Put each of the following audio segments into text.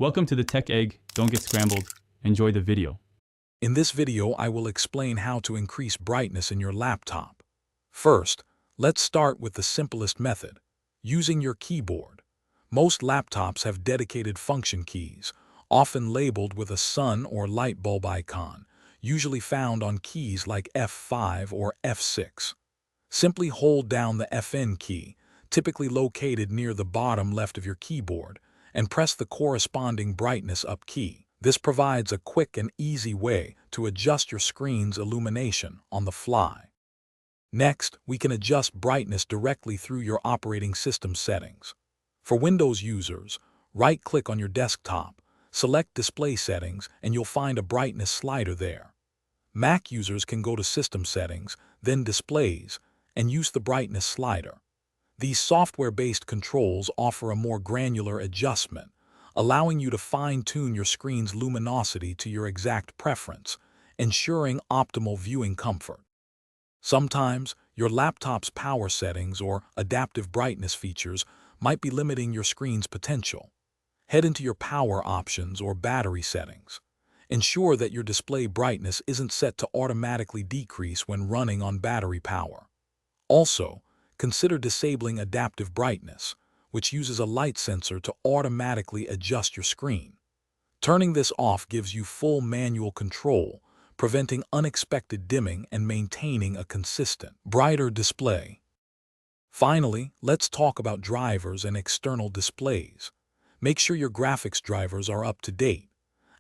Welcome to the Tech Egg. Don't get scrambled. Enjoy the video. In this video, I will explain how to increase brightness in your laptop. First, let's start with the simplest method, using your keyboard. Most laptops have dedicated function keys, often labeled with a sun or light bulb icon, usually found on keys like F5 or F6. Simply hold down the FN key, typically located near the bottom left of your keyboard, and press the corresponding brightness up key. This provides a quick and easy way to adjust your screen's illumination on the fly. Next, we can adjust brightness directly through your operating system settings. For Windows users, right-click on your desktop, select Display Settings, and you'll find a brightness slider there. Mac users can go to System Settings, then Displays, and use the brightness slider. These software-based controls offer a more granular adjustment, allowing you to fine-tune your screen's luminosity to your exact preference, ensuring optimal viewing comfort. Sometimes, your laptop's power settings or adaptive brightness features might be limiting your screen's potential. Head into your power options or battery settings. Ensure that your display brightness isn't set to automatically decrease when running on battery power. Also, consider disabling adaptive brightness, which uses a light sensor to automatically adjust your screen. Turning this off gives you full manual control, preventing unexpected dimming and maintaining a consistent, brighter display. Finally, let's talk about drivers and external displays. Make sure your graphics drivers are up to date.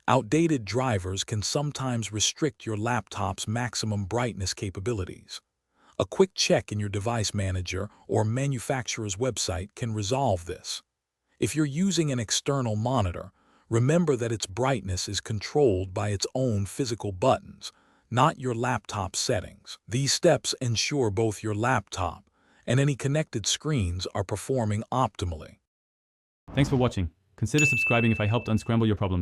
Outdated drivers can sometimes restrict your laptop's maximum brightness capabilities. A quick check in your device manager or manufacturer's website can resolve this. If you're using an external monitor, remember that its brightness is controlled by its own physical buttons, not your laptop settings. These steps ensure both your laptop and any connected screens are performing optimally. Thanks for watching. Consider subscribing if I helped unscramble your problems.